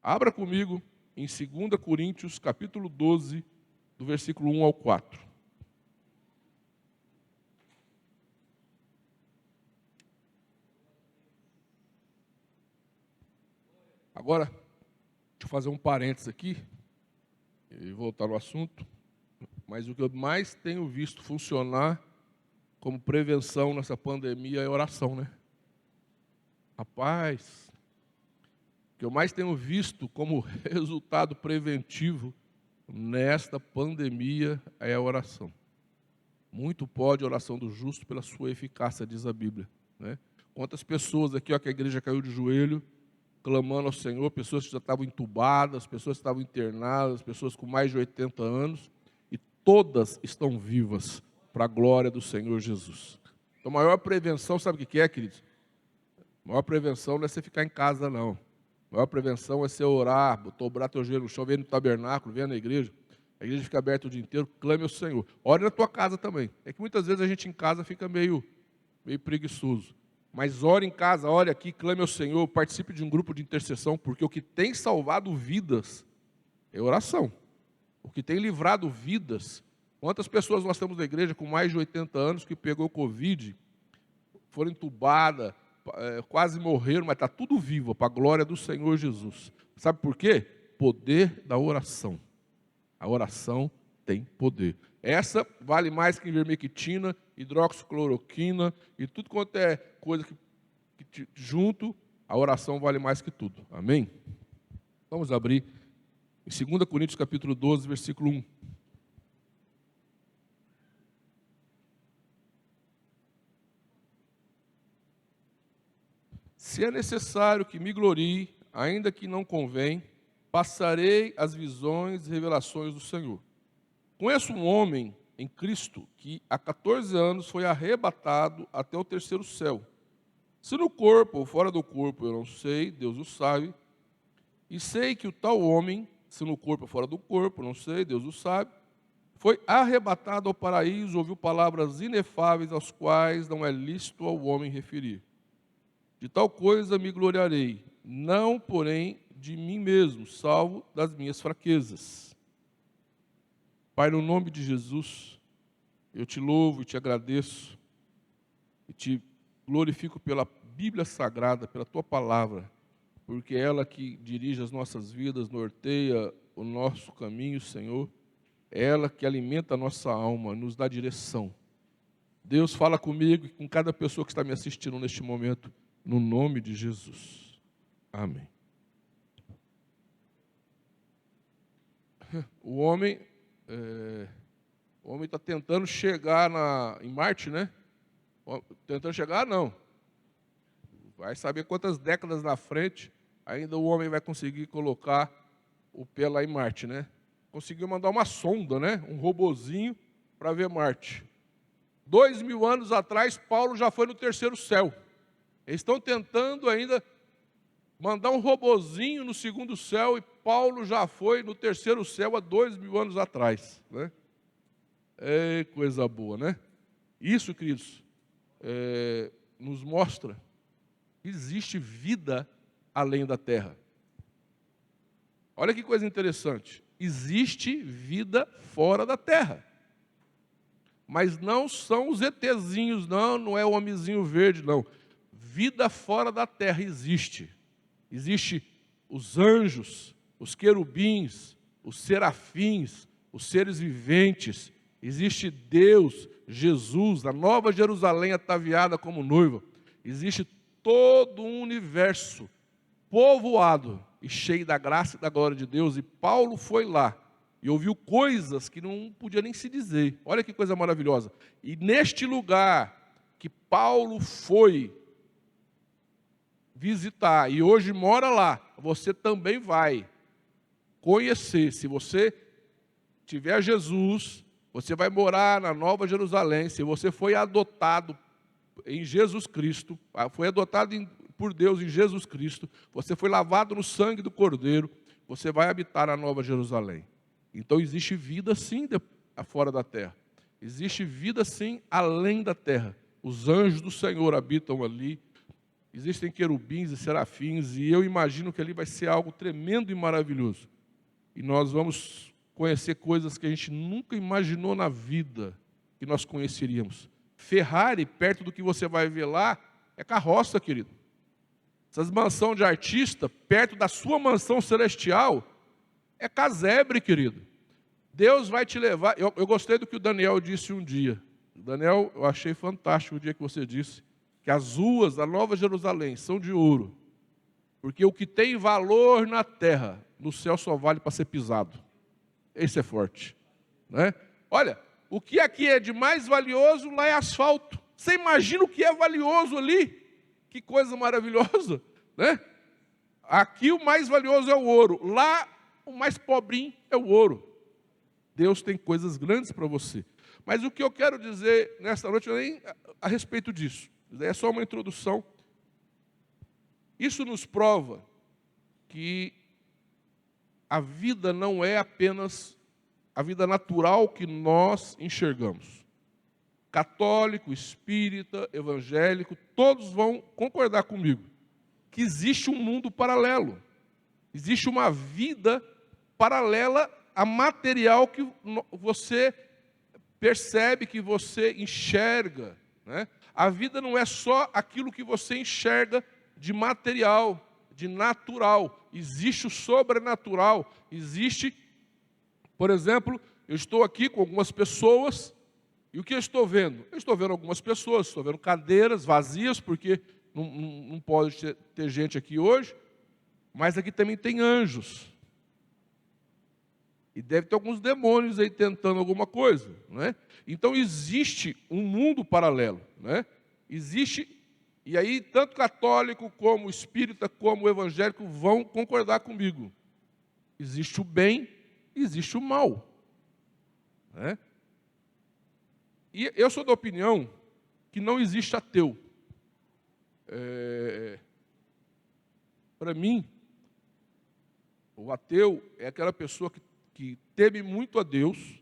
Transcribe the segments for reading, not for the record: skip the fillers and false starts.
Abra comigo em 2 Coríntios, capítulo 12, do versículo 1 ao 4. Agora, deixa eu fazer um parênteses aqui e voltar ao assunto. Mas o que eu mais tenho visto funcionar como prevenção nessa pandemia é oração, né? Rapaz, o que eu mais tenho visto como resultado preventivo nesta pandemia é a oração. Muito pode a oração do justo pela sua eficácia, diz a Bíblia, né? Quantas pessoas aqui, ó, que a igreja caiu de joelho, clamando ao Senhor, pessoas que já estavam entubadas, pessoas que estavam internadas, pessoas com mais de 80 anos, e todas estão vivas para a glória do Senhor Jesus. Então, a maior prevenção, sabe o que é, queridos? A maior prevenção não é você ficar em casa, não. A maior prevenção é você orar, dobrar teu joelho no chão, vir no tabernáculo, vir na igreja. A igreja fica aberta o dia inteiro, clame ao Senhor. Ore na tua casa também. É que muitas vezes a gente em casa fica meio preguiçoso. Mas ore em casa, ore aqui, clame ao Senhor, participe de um grupo de intercessão, porque o que tem salvado vidas é oração. O que tem livrado vidas. Quantas pessoas nós temos na igreja com mais de 80 anos que pegou Covid, foram entubadas, quase morreram, mas está tudo vivo, para a glória do Senhor Jesus. Sabe por quê? Poder da oração. A oração tem poder. Essa vale mais que ivermectina, hidroxicloroquina e tudo quanto é coisa que junto, a oração vale mais que tudo. Amém? Vamos abrir em 2 Coríntios capítulo 12, versículo 1. Se é necessário que me glorie, ainda que não convém, passarei as visões e revelações do Senhor. Conheço um homem em Cristo que há 14 anos foi arrebatado até o terceiro céu. Se no corpo ou fora do corpo eu não sei, Deus o sabe. E sei que o tal homem, se no corpo ou fora do corpo, não sei, Deus o sabe, foi arrebatado ao paraíso, ouviu palavras inefáveis aos quais não é lícito ao homem referir. De tal coisa me gloriarei, não, porém, de mim mesmo, salvo das minhas fraquezas. Pai, no nome de Jesus, eu te louvo e te agradeço e te glorifico pela Bíblia Sagrada, pela Tua Palavra, porque é ela que dirige as nossas vidas, norteia o nosso caminho, Senhor, é ela que alimenta a nossa alma, nos dá direção. Deus, fala comigo e com cada pessoa que está me assistindo neste momento, no nome de Jesus. Amém. O homem está tentando chegar em Marte, né? Tentando chegar, não. Vai saber quantas décadas na frente ainda o homem vai conseguir colocar o pé lá em Marte, né? Conseguiu mandar uma sonda, né? Um robozinho para ver Marte. 2000 anos atrás, Paulo já foi no terceiro céu. Eles estão tentando ainda mandar um robozinho no segundo céu e Paulo já foi no terceiro céu há 2000 anos atrás, né? É coisa boa, né? Isso, queridos, nos mostra que existe vida além da terra. Olha que coisa interessante. Existe vida fora da terra. Mas não são os ETzinhos, não é o homenzinho verde, não. Vida fora da terra existe. Existe os anjos, os querubins, os serafins, os seres viventes. Existe Deus, Jesus, a nova Jerusalém ataviada como noiva. Existe todo um universo povoado e cheio da graça e da glória de Deus. E Paulo foi lá e ouviu coisas que não podia nem se dizer. Olha que coisa maravilhosa. E neste lugar que Paulo foi visitar e hoje mora lá, você também vai conhecer. Se você tiver Jesus, você vai morar na Nova Jerusalém. Se você foi adotado em Jesus Cristo, foi adotado por Deus em Jesus Cristo, você foi lavado no sangue do Cordeiro, você vai habitar na Nova Jerusalém. Então existe vida sim fora da terra. Existe vida sim além da terra. Os anjos do Senhor habitam ali. existem querubins e serafins, e eu imagino que ali vai ser algo tremendo e maravilhoso. E nós vamos conhecer coisas que a gente nunca imaginou na vida que nós conheceríamos. Ferrari, perto do que você vai ver lá, é carroça, querido. Essas mansões de artista, perto da sua mansão celestial, é casebre, querido. Deus vai te levar. Eu gostei do que o Daniel disse um dia. Daniel, eu achei fantástico o dia que você disse que as ruas da Nova Jerusalém são de ouro. Porque o que tem valor na terra, no céu só vale para ser pisado. Esse é forte, né? Olha, o que aqui é de mais valioso, lá é asfalto. Você imagina o que é valioso ali? Que coisa maravilhosa, né? Aqui o mais valioso é o ouro. Lá o mais pobrinho é o ouro. Deus tem coisas grandes para você. Mas o que eu quero dizer nesta noite não é nem a respeito disso. É só uma introdução. Isso nos prova que a vida não é apenas a vida natural que nós enxergamos. Católico, espírita, evangélico, todos vão concordar comigo que existe um mundo paralelo. Existe uma vida paralela à material que você percebe, que você enxerga, né? A vida não é só aquilo que você enxerga de material, de natural. Existe o sobrenatural. Existe, por exemplo, eu estou aqui com algumas pessoas, e o que eu estou vendo? Eu estou vendo algumas pessoas, estou vendo cadeiras vazias, porque não pode ter gente aqui hoje, mas aqui também tem anjos. E deve ter alguns demônios aí tentando alguma coisa, né? Então existe um mundo paralelo, né? Existe, e aí tanto católico como espírita como evangélico vão concordar comigo. Existe o bem, existe o mal, né? E eu sou da opinião que não existe ateu. Para mim, o ateu é aquela pessoa que teme muito a Deus,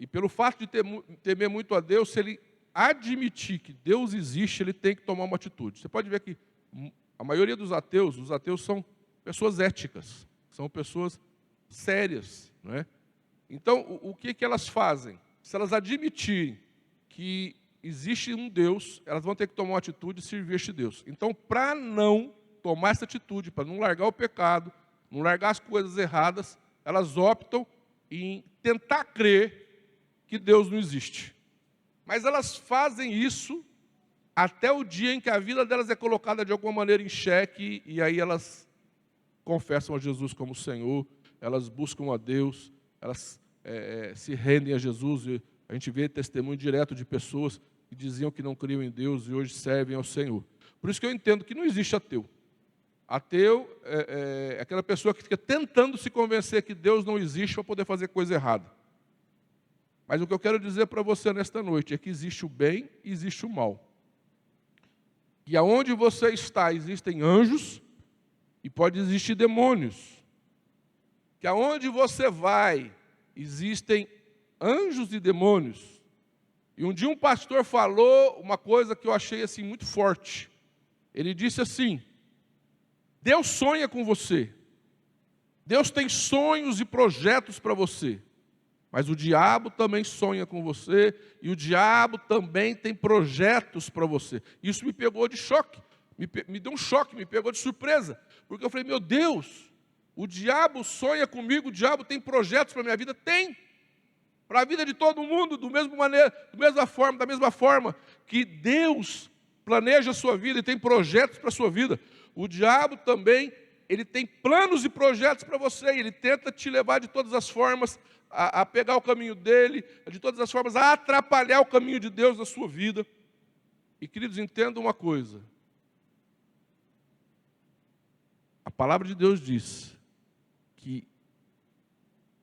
e pelo fato de temer muito a Deus, se ele admitir que Deus existe, ele tem que tomar uma atitude. Você pode ver que a maioria dos ateus, os ateus são pessoas éticas, são pessoas sérias, não é? Então, o que elas fazem? Se elas admitirem que existe um Deus, elas vão ter que tomar uma atitude e servir a este Deus. Então, para não tomar essa atitude, para não largar o pecado, não largar as coisas erradas, elas optam em tentar crer que Deus não existe. Mas elas fazem isso até o dia em que a vida delas é colocada de alguma maneira em xeque, e aí elas confessam a Jesus como Senhor, elas buscam a Deus, elas se rendem a Jesus. E a gente vê testemunho direto de pessoas que diziam que não criam em Deus e hoje servem ao Senhor. Por isso que eu entendo que não existe ateu. Ateu é aquela pessoa que fica tentando se convencer que Deus não existe para poder fazer coisa errada. Mas o que eu quero dizer para você nesta noite é que existe o bem e existe o mal. E aonde você está existem anjos e pode existir demônios. Que aonde você vai existem anjos e demônios. E um dia um pastor falou uma coisa que eu achei assim muito forte. Ele disse assim: Deus sonha com você. Deus tem sonhos e projetos para você. Mas o diabo também sonha com você, e o diabo também tem projetos para você. Isso me pegou de choque, me deu um choque, me pegou de surpresa. Porque eu falei, meu Deus, o diabo sonha comigo, o diabo tem projetos para a minha vida? Tem. Para a vida de todo mundo, da mesma forma que Deus planeja a sua vida e tem projetos para a sua vida. O diabo também, ele tem planos e projetos para você, e ele tenta te levar de todas as formas a pegar o caminho dele, de todas as formas a atrapalhar o caminho de Deus na sua vida. E queridos, entendam uma coisa. A palavra de Deus diz que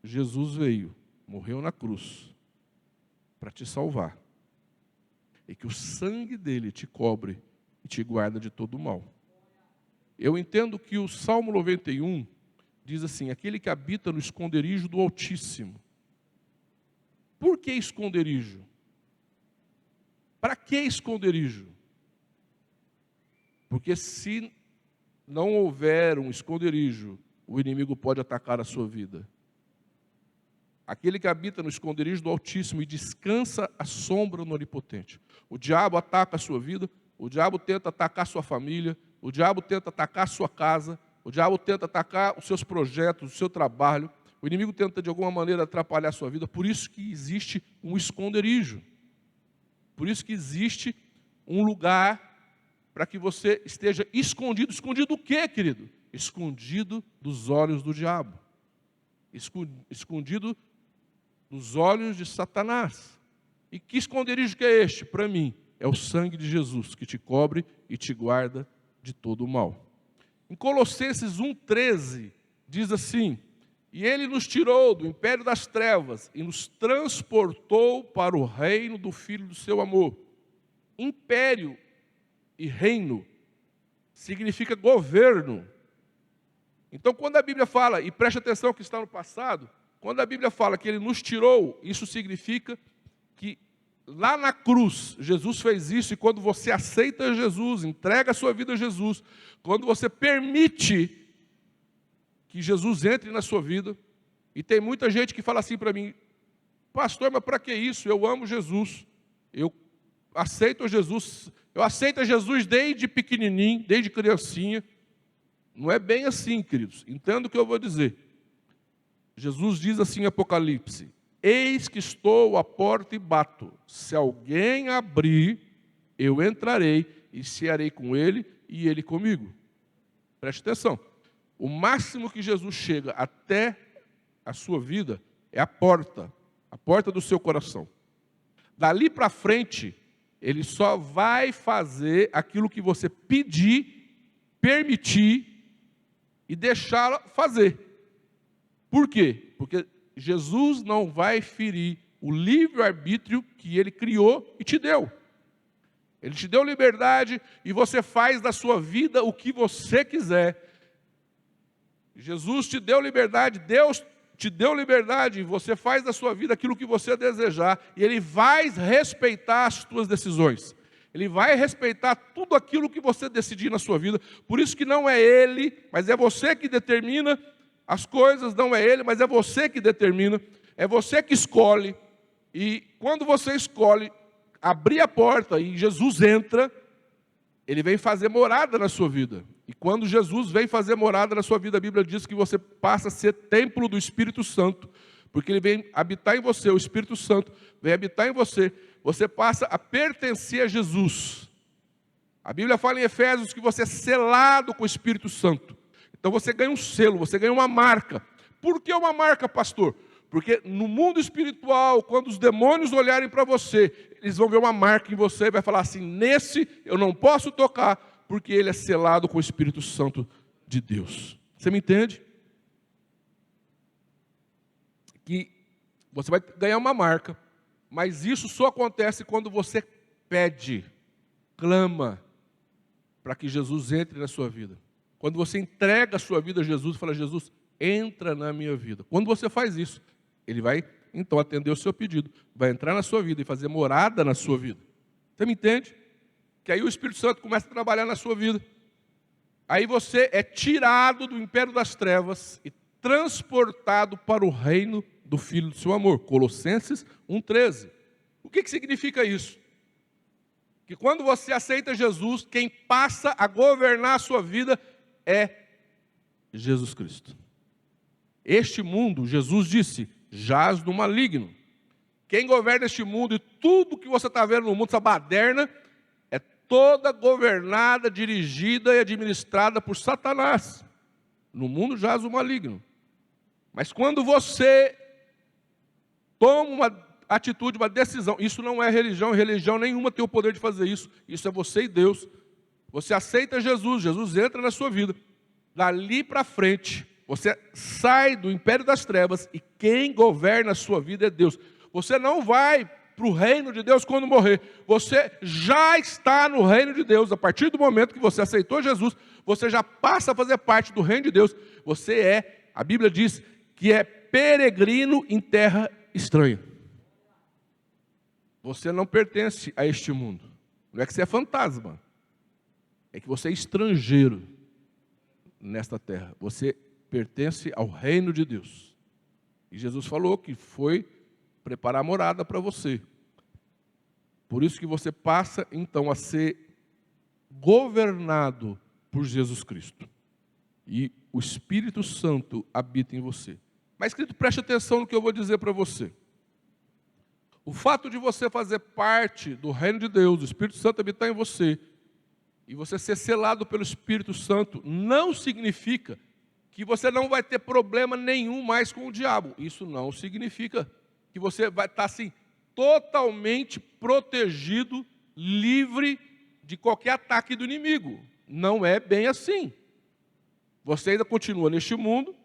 Jesus veio, morreu na cruz para te salvar. E que o sangue dele te cobre e te guarda de todo o mal. Eu entendo que o Salmo 91 diz assim: aquele que habita no esconderijo do Altíssimo. Por que esconderijo? Para que esconderijo? Porque se não houver um esconderijo, o inimigo pode atacar a sua vida. Aquele que habita no esconderijo do Altíssimo e descansa à sombra do Onipotente. O diabo ataca a sua vida, o diabo tenta atacar a sua família, o diabo tenta atacar a sua casa, o diabo tenta atacar os seus projetos, o seu trabalho. O inimigo tenta de alguma maneira atrapalhar a sua vida. Por isso que existe um esconderijo. Por isso que existe um lugar para que você esteja escondido. Escondido do quê, querido? Escondido dos olhos do diabo. Escondido dos olhos de Satanás. E que esconderijo que é este? Para mim, é o sangue de Jesus que te cobre e te guarda de todo o mal. Em Colossenses 1,13, diz assim: e ele nos tirou do império das trevas e nos transportou para o reino do Filho do seu amor. Império e reino significa governo. Então, quando a Bíblia fala, e preste atenção que está no passado, quando a Bíblia fala que ele nos tirou, isso significa que lá na cruz, Jesus fez isso, e quando você aceita Jesus, entrega a sua vida a Jesus, quando você permite que Jesus entre na sua vida, e tem muita gente que fala assim para mim: pastor, mas para que isso? Eu amo Jesus, eu aceito Jesus desde pequenininho, desde criancinha. Não é bem assim, queridos. Entenda o que eu vou dizer. Jesus diz assim em Apocalipse: eis que estou à porta e bato. Se alguém abrir, eu entrarei e cearei com ele e ele comigo. Preste atenção. O máximo que Jesus chega até a sua vida é a porta do seu coração. Dali para frente, ele só vai fazer aquilo que você pedir, permitir e deixá-la fazer. Por quê? Porque Jesus não vai ferir o livre-arbítrio que ele criou e te deu. Ele te deu liberdade e você faz da sua vida o que você quiser. Jesus te deu liberdade, Deus te deu liberdade, e você faz da sua vida aquilo que você desejar, e Ele vai respeitar as suas decisões. Ele vai respeitar tudo aquilo que você decidir na sua vida. Por isso que não é Ele, mas é você que determina as coisas, não é Ele, mas é você que determina, é você que escolhe. E quando você escolhe abrir a porta e Jesus entra, Ele vem fazer morada na sua vida. E quando Jesus vem fazer morada na sua vida, a Bíblia diz que você passa a ser templo do Espírito Santo, porque Ele vem habitar em você, o Espírito Santo vem habitar em você, você passa a pertencer a Jesus. A Bíblia fala em Efésios que você é selado com o Espírito Santo. Então você ganha um selo, você ganha uma marca. Por que uma marca, pastor? Porque no mundo espiritual, quando os demônios olharem para você, eles vão ver uma marca em você e vai falar assim: nesse eu não posso tocar, porque ele é selado com o Espírito Santo de Deus. Você me entende? Que você vai ganhar uma marca, mas isso só acontece quando você pede, clama, para que Jesus entre na sua vida. Quando você entrega a sua vida a Jesus e fala: Jesus, entra na minha vida. Quando você faz isso, Ele vai então atender o seu pedido, vai entrar na sua vida e fazer morada na sua vida. Você me entende? Que aí o Espírito Santo começa a trabalhar na sua vida. Aí você é tirado do império das trevas e transportado para o reino do Filho do seu amor. Colossenses 1,13. O que significa isso? Que quando você aceita Jesus, quem passa a governar a sua vida é Jesus Cristo. Este mundo, Jesus disse, jaz no maligno. Quem governa este mundo e tudo que você está vendo no mundo, essa baderna, é toda governada, dirigida e administrada por Satanás. No mundo jaz o maligno. Mas quando você toma uma atitude, uma decisão, isso não é religião, religião nenhuma tem o poder de fazer isso. Isso é você e Deus. Você aceita Jesus, Jesus entra na sua vida. Dali para frente, você sai do império das trevas e quem governa a sua vida é Deus. Você não vai para o reino de Deus quando morrer. Você já está no reino de Deus. A partir do momento que você aceitou Jesus, você já passa a fazer parte do reino de Deus. Você é, a Bíblia diz, que é peregrino em terra estranha. Você não pertence a este mundo. Não é que você é fantasma. é que você é estrangeiro nesta terra. Você pertence ao reino de Deus. E Jesus falou que foi preparar morada para você. Por isso que você passa, então, a ser governado por Jesus Cristo. E o Espírito Santo habita em você. Mas, querido, preste atenção no que eu vou dizer para você. O fato de você fazer parte do reino de Deus, o Espírito Santo habitar em você, e você ser selado pelo Espírito Santo, não significa que você não vai ter problema nenhum mais com o diabo. Isso não significa que você vai estar assim, totalmente protegido, livre de qualquer ataque do inimigo. Não é bem assim. Você ainda continua neste mundo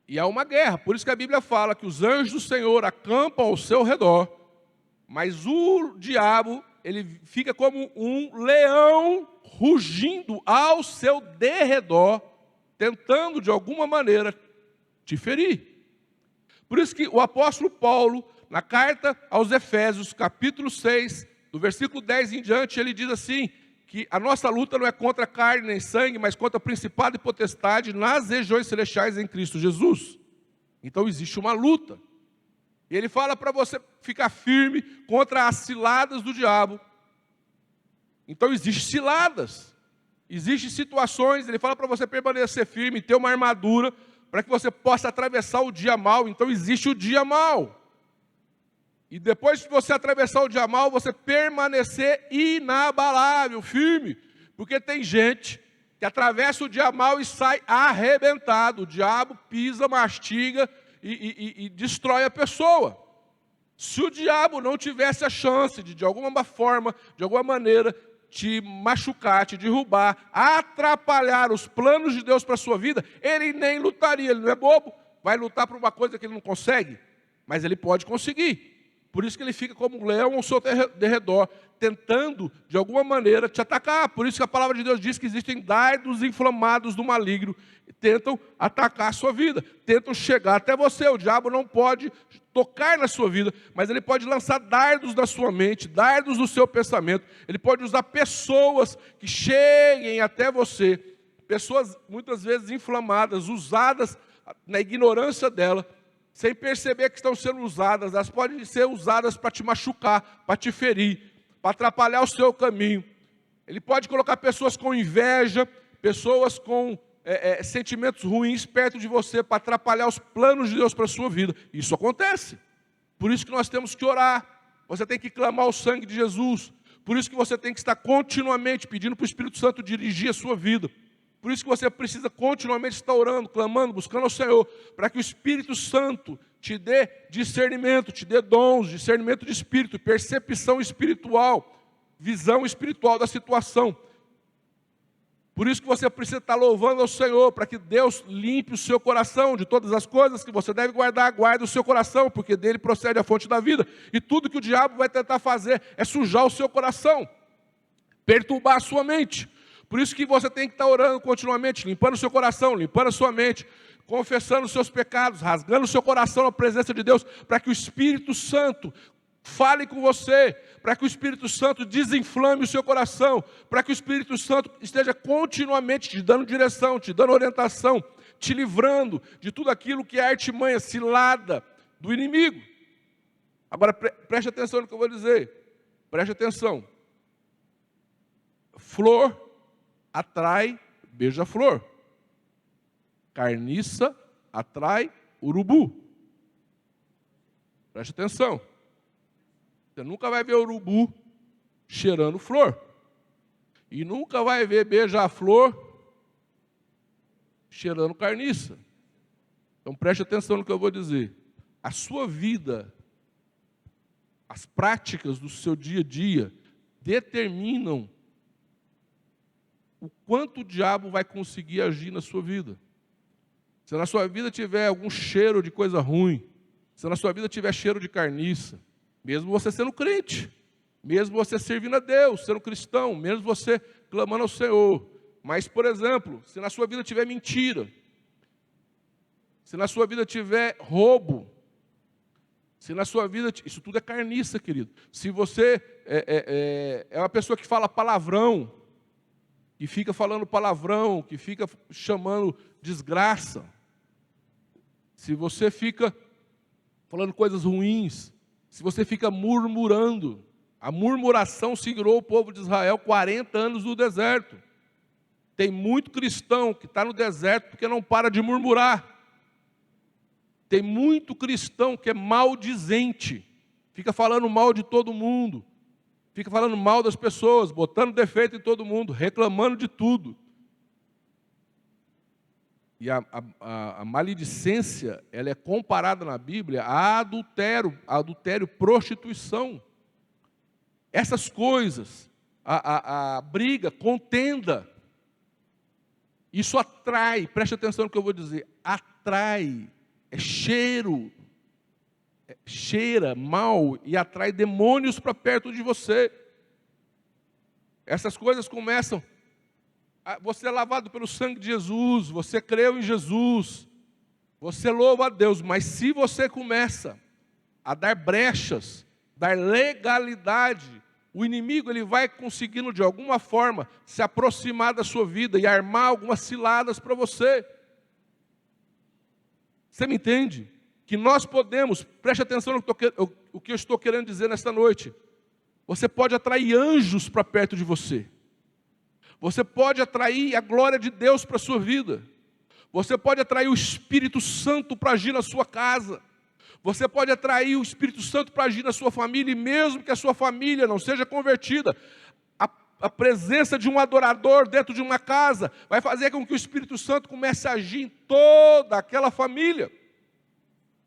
e há uma guerra. Por isso que a Bíblia fala que os anjos do Senhor acampam ao seu redor, mas o diabo, ele fica como um leão rugindo ao seu derredor, tentando de alguma maneira te ferir. Por isso que o apóstolo Paulo, na carta aos Efésios, capítulo 6, do versículo 10 em diante, ele diz assim, que a nossa luta não é contra carne nem sangue, mas contra principado e potestade nas regiões celestiais em Cristo Jesus. Então existe uma luta. E ele fala para você ficar firme contra as ciladas do diabo. Então existem ciladas, existem situações, ele fala para você permanecer firme, ter uma armadura, para que você possa atravessar o dia mau. Então existe o dia mau. E depois que você atravessar o dia mau, você permanecer inabalável, firme. Porque tem gente que atravessa o dia mau e sai arrebentado. O diabo pisa, mastiga e destrói a pessoa. Se o diabo não tivesse a chance de alguma forma, de alguma maneira, te machucar, te derrubar, atrapalhar os planos de Deus para a sua vida, ele nem lutaria. Ele não é bobo, vai lutar por uma coisa que ele não consegue, mas ele pode conseguir. Por isso que ele fica como um leão ao seu derredor, tentando, de alguma maneira, te atacar. Por isso que a palavra de Deus diz que existem dardos inflamados do maligno, que tentam atacar a sua vida, tentam chegar até você. O diabo não pode tocar na sua vida, mas ele pode lançar dardos na sua mente, dardos no seu pensamento. Ele pode usar pessoas que cheguem até você, pessoas muitas vezes inflamadas, usadas na ignorância dela, sem perceber que estão sendo usadas. Elas podem ser usadas para te machucar, para te ferir, para atrapalhar o seu caminho. Ele pode colocar pessoas com inveja, pessoas com sentimentos ruins perto de você, para atrapalhar os planos de Deus para a sua vida. Isso acontece. Por isso que nós temos que orar. Você tem que clamar o sangue de Jesus. Por isso que você tem que estar continuamente pedindo para o Espírito Santo dirigir a sua vida. Por isso que você precisa continuamente estar orando, clamando, buscando ao Senhor, para que o Espírito Santo te dê discernimento, te dê dons, discernimento de espírito, percepção espiritual, visão espiritual da situação. Por isso que você precisa estar louvando ao Senhor, para que Deus limpe o seu coração de todas as coisas que você deve guardar, guarde o seu coração, porque dele procede a fonte da vida. E tudo que o diabo vai tentar fazer é sujar o seu coração, perturbar a sua mente. Por isso que você tem que estar orando continuamente, limpando o seu coração, limpando a sua mente, confessando os seus pecados, rasgando o seu coração na presença de Deus, para que o Espírito Santo fale com você, para que o Espírito Santo desinflame o seu coração, para que o Espírito Santo esteja continuamente te dando direção, te dando orientação, te livrando de tudo aquilo que é artimanha, cilada do inimigo. Agora preste atenção no que eu vou dizer, preste atenção. Flor atrai beija-flor. Carniça atrai urubu. Preste atenção. Você nunca vai ver urubu cheirando flor. E nunca vai ver beija-flor cheirando carniça. Então preste atenção no que eu vou dizer. A sua vida, as práticas do seu dia a dia, determinam o quanto o diabo vai conseguir agir na sua vida. Se na sua vida tiver algum cheiro de coisa ruim, se na sua vida tiver cheiro de carniça, mesmo você sendo crente, mesmo você servindo a Deus, sendo cristão, mesmo você clamando ao Senhor, mas, por exemplo, se na sua vida tiver mentira, se na sua vida tiver roubo, se na sua vida, isso tudo é carniça, querido. Se você é uma pessoa que fala palavrão, que fica falando palavrão, que fica chamando desgraça, se você fica falando coisas ruins, se você fica murmurando, a murmuração segurou o povo de Israel 40 anos no deserto. Tem muito cristão que está no deserto porque não para de murmurar. Tem muito cristão que é maldizente, fica falando mal de todo mundo, fica falando mal das pessoas, botando defeito em todo mundo, reclamando de tudo. E a maledicência, ela é comparada na Bíblia a adultério, prostituição. Essas coisas, a briga, contenda, isso atrai, preste atenção no que eu vou dizer, atrai, cheira mal e atrai demônios para perto de você. Essas coisas começam, você é lavado pelo sangue de Jesus, você creu em Jesus, você louva a Deus, mas se você começa a dar brechas, dar legalidade, o inimigo ele vai conseguindo de alguma forma se aproximar da sua vida e armar algumas ciladas para você. Você me entende? Que nós podemos, preste atenção no que eu estou querendo dizer nesta noite. Você pode atrair anjos para perto de você. Você pode atrair a glória de Deus para a sua vida. Você pode atrair o Espírito Santo para agir na sua casa. Você pode atrair o Espírito Santo para agir na sua família, e mesmo que a sua família não seja convertida, a presença de um adorador dentro de uma casa vai fazer com que o Espírito Santo comece a agir em toda aquela família.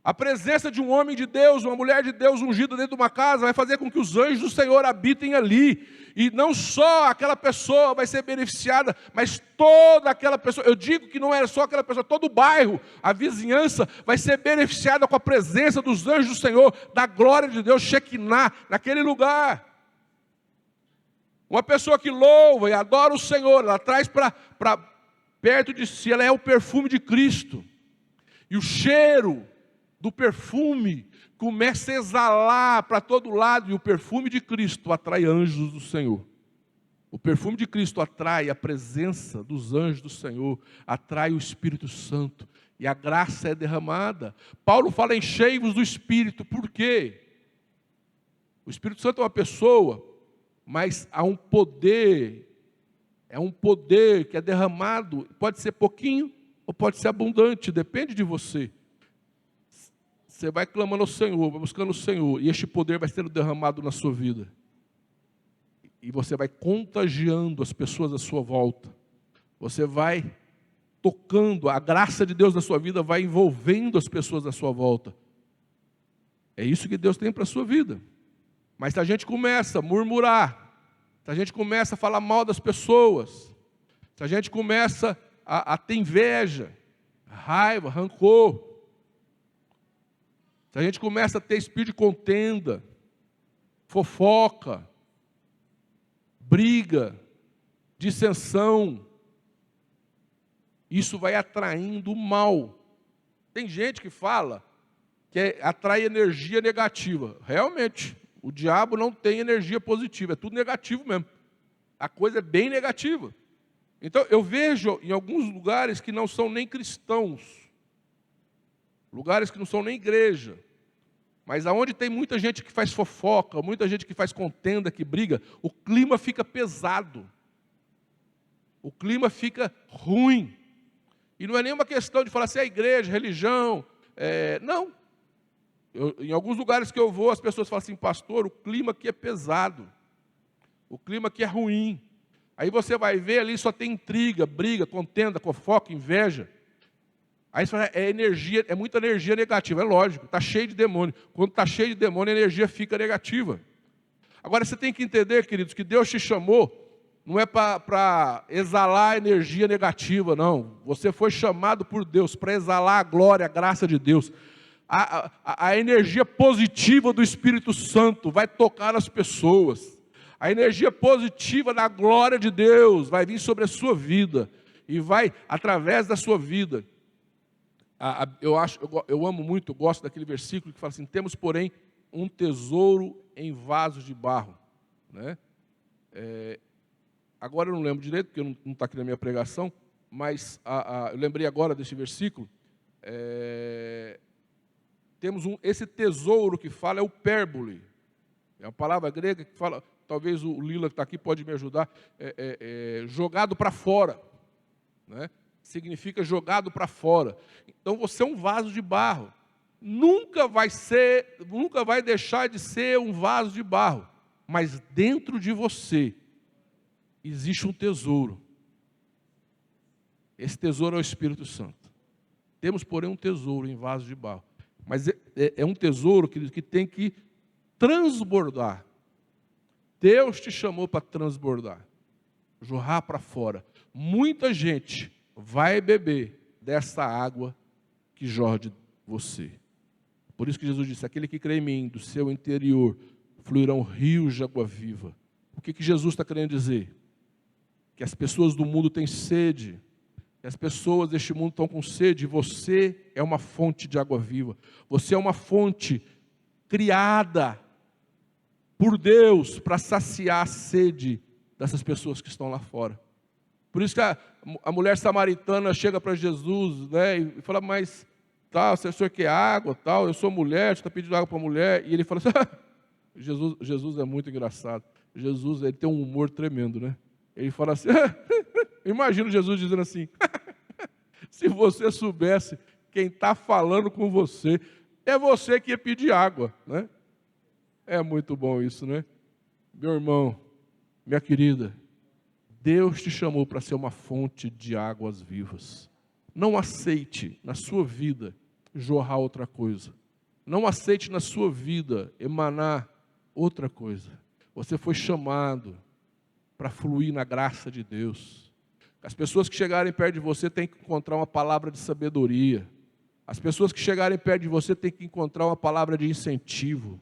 A presença de um homem de Deus, uma mulher de Deus ungida dentro de uma casa vai fazer com que os anjos do Senhor habitem ali. E não só aquela pessoa vai ser beneficiada, mas toda aquela pessoa, eu digo que não é só aquela pessoa, todo o bairro, a vizinhança vai ser beneficiada com a presença dos anjos do Senhor, da glória de Deus, Shekinah, naquele lugar. Uma pessoa que louva e adora o Senhor, ela traz para perto de si, ela é o perfume de Cristo. E o cheiro do perfume começa a exalar para todo lado, e o perfume de Cristo atrai anjos do Senhor. O perfume de Cristo atrai a presença dos anjos do Senhor, atrai o Espírito Santo, e a graça é derramada. Paulo fala: enchei-vos do Espírito. Por quê? O Espírito Santo é uma pessoa, mas há um poder, é um poder que é derramado, pode ser pouquinho ou pode ser abundante, depende de você. Você vai clamando ao Senhor, vai buscando o Senhor, e este poder vai sendo derramado na sua vida. E você vai contagiando as pessoas à sua volta. Você vai tocando, a graça de Deus na sua vida vai envolvendo as pessoas à sua volta. É isso que Deus tem para a sua vida. Mas se a gente começa a murmurar, se a gente começa a falar mal das pessoas, se a gente começa a ter inveja, raiva, rancor, se a gente começa a ter espírito de contenda, fofoca, briga, dissensão, isso vai atraindo o mal. Tem gente que fala que atrai energia negativa. Realmente, o diabo não tem energia positiva, é tudo negativo mesmo. A coisa é bem negativa. Então, eu vejo em alguns lugares que não são nem cristãos, lugares que não são nem igreja, mas aonde tem muita gente que faz fofoca, muita gente que faz contenda, que briga, o clima fica pesado, o clima fica ruim. E não é nenhuma questão de falar assim, é igreja, religião, não. Em alguns lugares que eu vou, as pessoas falam assim: pastor, o clima aqui é pesado, o clima aqui é ruim. Aí você vai ver ali, só tem intriga, briga, contenda, fofoca, inveja. Aí você fala: é muita energia negativa. É lógico, está cheio de demônio. Quando está cheio de demônio, a energia fica negativa. Agora você tem que entender, queridos, que Deus te chamou, não é para exalar energia negativa, não. Você foi chamado por Deus para exalar a glória, a graça de Deus. A energia positiva do Espírito Santo vai tocar nas pessoas. A energia positiva da glória de Deus vai vir sobre a sua vida. E vai, através da sua vida. Eu amo muito, eu gosto daquele versículo que fala assim: temos, porém, um tesouro em vasos de barro, né? agora eu não lembro direito, porque não está aqui na minha pregação, mas eu lembrei agora desse versículo. Temos esse tesouro que fala, é o pérbole. É uma palavra grega que fala, talvez o Lila que está aqui pode me ajudar, jogado para fora, né? Significa jogado para fora. Então você é um vaso de barro. Nunca vai deixar de ser um vaso de barro, mas dentro de você existe um tesouro. Esse tesouro é o Espírito Santo. Temos, porém, um tesouro em vaso de barro, mas é um tesouro que tem que transbordar. Deus te chamou para transbordar, jorrar para fora. Muita gente vai beber dessa água que jorra de você. Por isso que Jesus disse, aquele que crê em mim, do seu interior fluirão rios de água viva. O que Jesus está querendo dizer? Que as pessoas do mundo têm sede, que as pessoas deste mundo estão com sede, e você é uma fonte de água viva. Você é uma fonte criada por Deus para saciar a sede dessas pessoas que estão lá fora. Por isso que a mulher samaritana chega para Jesus, né, e fala, mas tal, se o senhor quer água, tal, eu sou mulher, você está pedindo água para a mulher, e ele fala assim, Jesus é muito engraçado. Jesus, ele tem um humor tremendo, né? Ele fala assim, imagino Jesus dizendo assim, se você soubesse quem está falando com você, é você que ia pedir água, né? É muito bom isso, né? Meu irmão, minha querida, Deus te chamou para ser uma fonte de águas vivas. Não aceite na sua vida jorrar outra coisa. Não aceite na sua vida emanar outra coisa. Você foi chamado para fluir na graça de Deus. As pessoas que chegarem perto de você têm que encontrar uma palavra de sabedoria. As pessoas que chegarem perto de você têm que encontrar uma palavra de incentivo.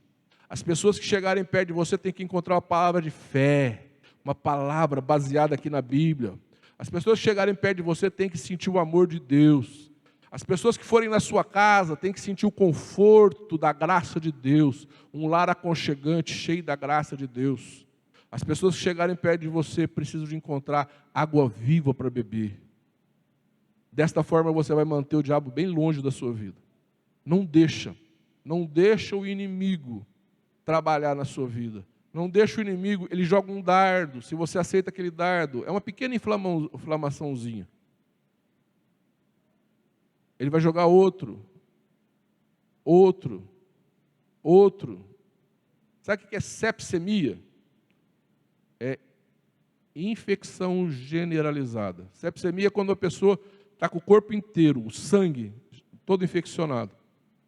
As pessoas que chegarem perto de você têm que encontrar uma palavra de fé, uma palavra baseada aqui na Bíblia. As pessoas que chegarem perto de você têm que sentir o amor de Deus. As pessoas que forem na sua casa têm que sentir o conforto da graça de Deus, um lar aconchegante, cheio da graça de Deus. As pessoas que chegarem perto de você precisam de encontrar água viva para beber. Desta forma você vai manter o diabo bem longe da sua vida. Não deixa o inimigo trabalhar na sua vida. Não deixa o inimigo, ele joga um dardo. Se você aceita aquele dardo, é uma pequena inflamaçãozinha. Ele vai jogar outro. Sabe o que é sepsemia? É infecção generalizada. Sepsemia é quando a pessoa está com o corpo inteiro, o sangue todo infeccionado.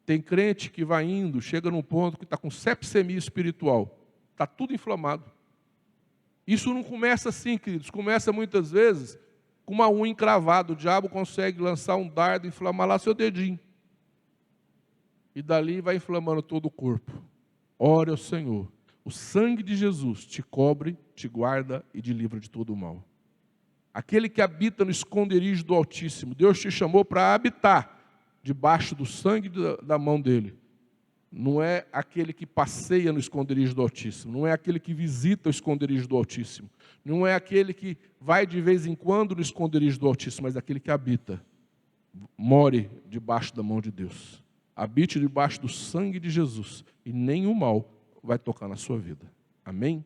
Tem crente que vai indo, chega num ponto que está com sepsemia espiritual. Está tudo inflamado. Isso não começa assim, queridos. Começa muitas vezes com uma unha encravada. O diabo consegue lançar um dardo e inflamar lá seu dedinho. E dali vai inflamando todo o corpo. Ore ao Senhor. O sangue de Jesus te cobre, te guarda e te livra de todo o mal. Aquele que habita no esconderijo do Altíssimo, Deus te chamou para habitar debaixo do sangue da mão dele. Não é aquele que passeia no esconderijo do Altíssimo, não é aquele que visita o esconderijo do Altíssimo, não é aquele que vai de vez em quando no esconderijo do Altíssimo, mas aquele que habita, more debaixo da mão de Deus. Habite debaixo do sangue de Jesus e nenhum mal vai tocar na sua vida. Amém?